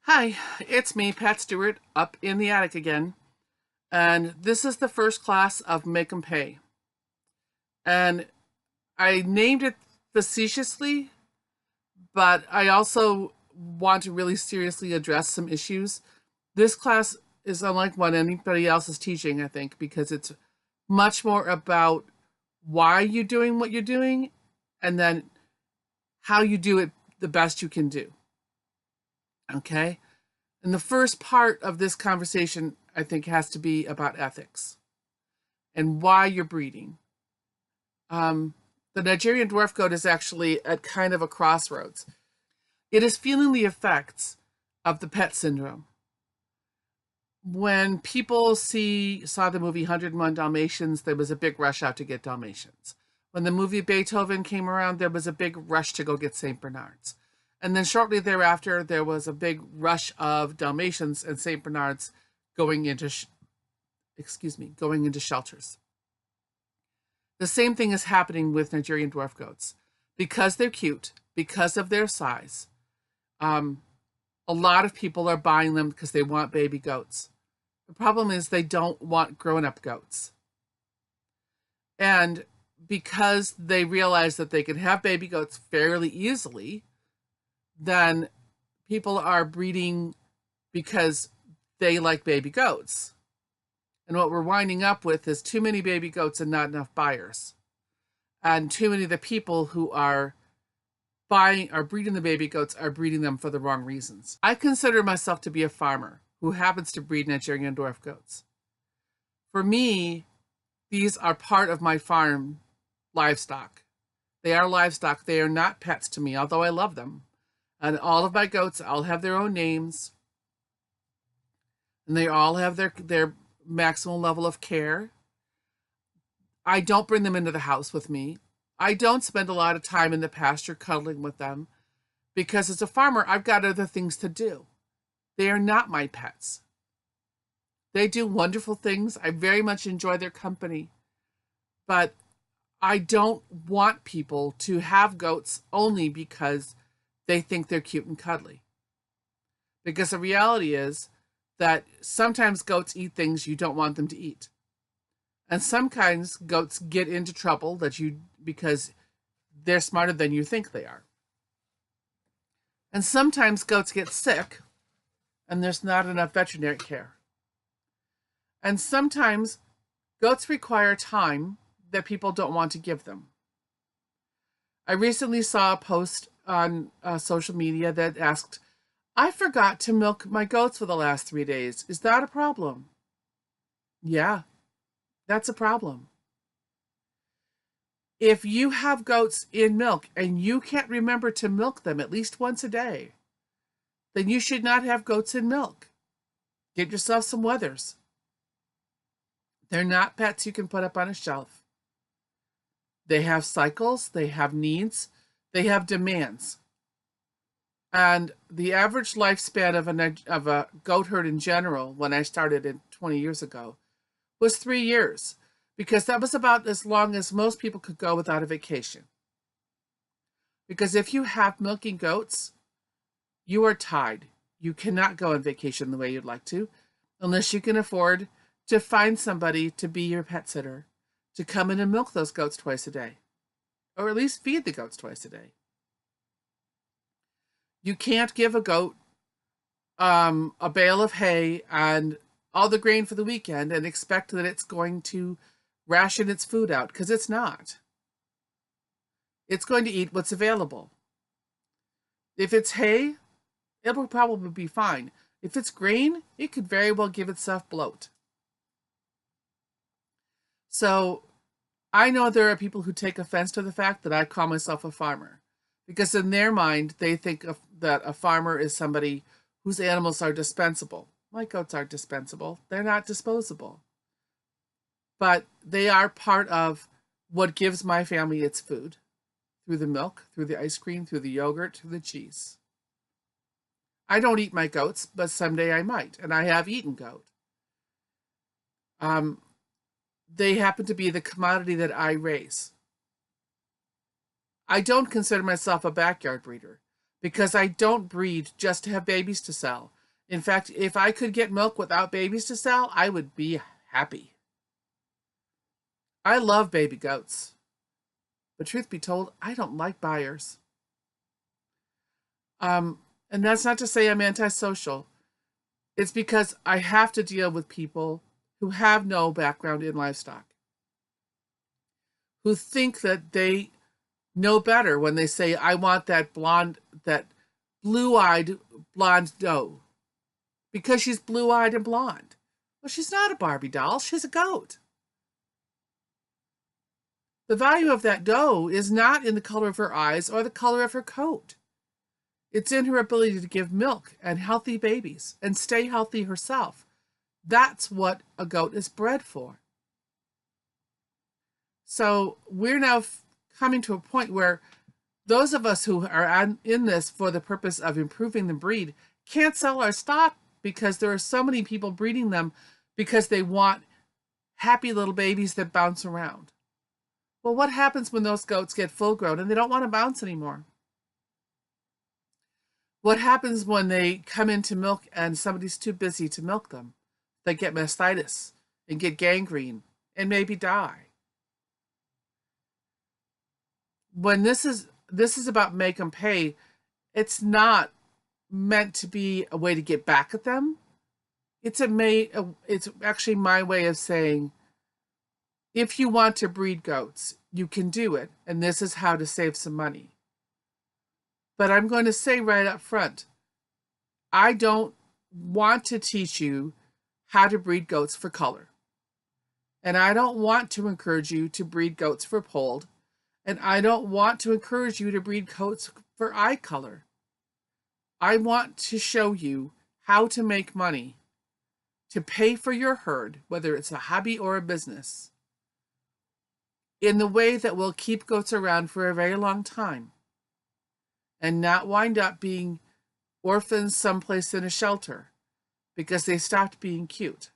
Hi, it's me, Pat Stewart, up in the attic again. And this is the first class of Make 'em Pay. And I named it facetiously, but I also want to really seriously address some issues. This class is unlike what anybody else is teaching, I think, because it's much more about why you're doing what you're doing and then how you do it the best you can do. Okay? And the first part of this conversation, I think, has to be about ethics and why you're breeding. The Nigerian dwarf goat is actually at kind of a crossroads. It is feeling the effects of the pet syndrome. When people saw the movie 101 Dalmatians, there was a big rush out to get Dalmatians. When the movie Beethoven came around, there was a big rush to go get St. Bernards. And then shortly thereafter, there was a big rush of Dalmatians and St. Bernards going into shelters. The same thing is happening with Nigerian dwarf goats. Because they're cute, because of their size, a lot of people are buying them because they want baby goats. The problem is they don't want grown-up goats. And because they realize that they can have baby goats fairly easily, then people are breeding because they like baby goats. And what we're winding up with is too many baby goats and not enough buyers. And too many of the people who are breeding the baby goats are breeding them for the wrong reasons. I consider myself to be a farmer who happens to breed Nigerian dwarf goats. For me, these are part of my farm livestock. They are livestock. They are not pets to me, although I love them. And all of my goats all have their own names. And they all have their maximum level of care. I don't bring them into the house with me. I don't spend a lot of time in the pasture cuddling with them because as a farmer, I've got other things to do. They are not my pets. They do wonderful things. I very much enjoy their company. But I don't want people to have goats only because they think they're cute and cuddly. Because the reality is that sometimes goats eat things you don't want them to eat. And sometimes goats get into trouble because they're smarter than you think they are. And sometimes goats get sick and there's not enough veterinary care. And sometimes goats require time that people don't want to give them. I recently saw a post on social media that asked, I forgot to milk my goats for the last 3 days. Is that a problem? Yeah, that's a problem. If you have goats in milk and you can't remember to milk them at least once a day, then you should not have goats in milk. Get yourself some wethers. They're not pets you can put up on a shelf. They have cycles, they have needs, they have demands. And the average lifespan of a goat herd in general, when I started 20 years ago, was 3 years, because that was about as long as most people could go without a vacation. Because if you have milking goats, you are tied. You cannot go on vacation the way you'd like to, unless you can afford to find somebody to be your pet sitter, to come in and milk those goats twice a day, or at least feed the goats twice a day. You can't give a goat a bale of hay and all the grain for the weekend and expect that it's going to ration its food out, because it's not. It's going to eat what's available. If it's hay, it will probably be fine. If it's grain, it could very well give itself bloat. So I know there are people who take offense to the fact that I call myself a farmer, because in their mind, they think that a farmer is somebody whose animals are dispensable. My goats aren't dispensable. They're not disposable. But they are part of what gives my family its food, through the milk, through the ice cream, through the yogurt, through the cheese. I don't eat my goats, but someday I might, and I have eaten goat. They happen to be the commodity that I raise. I don't consider myself a backyard breeder because I don't breed just to have babies to sell. In fact, if I could get milk without babies to sell, I would be happy. I love baby goats. But truth be told, I don't like buyers. And that's not to say I'm antisocial. It's because I have to deal with people who have no background in livestock, who think that they know better when they say, I want that blue-eyed blonde doe because she's blue-eyed and blonde. Well, she's not a Barbie doll. She's a goat. The value of that doe is not in the color of her eyes or the color of her coat. It's in her ability to give milk and healthy babies and stay healthy herself. That's what a goat is bred for. So we're now coming to a point where those of us who are in this for the purpose of improving the breed can't sell our stock because there are so many people breeding them because they want happy little babies that bounce around. Well, what happens when those goats get full grown and they don't want to bounce anymore? What happens when they come into milk and somebody's too busy to milk them? They get mastitis and get gangrene and maybe die. When this is about make them pay, it's not meant to be a way to get back at them. It's actually my way of saying, if you want to breed goats, you can do it, and this is how to save some money. But I'm going to say right up front, I don't want to teach you how to breed goats for color. And I don't want to encourage you to breed goats for polled. And I don't want to encourage you to breed goats for eye color. I want to show you how to make money to pay for your herd, whether it's a hobby or a business, in the way that will keep goats around for a very long time and not wind up being orphans someplace in a shelter because they stopped being cute.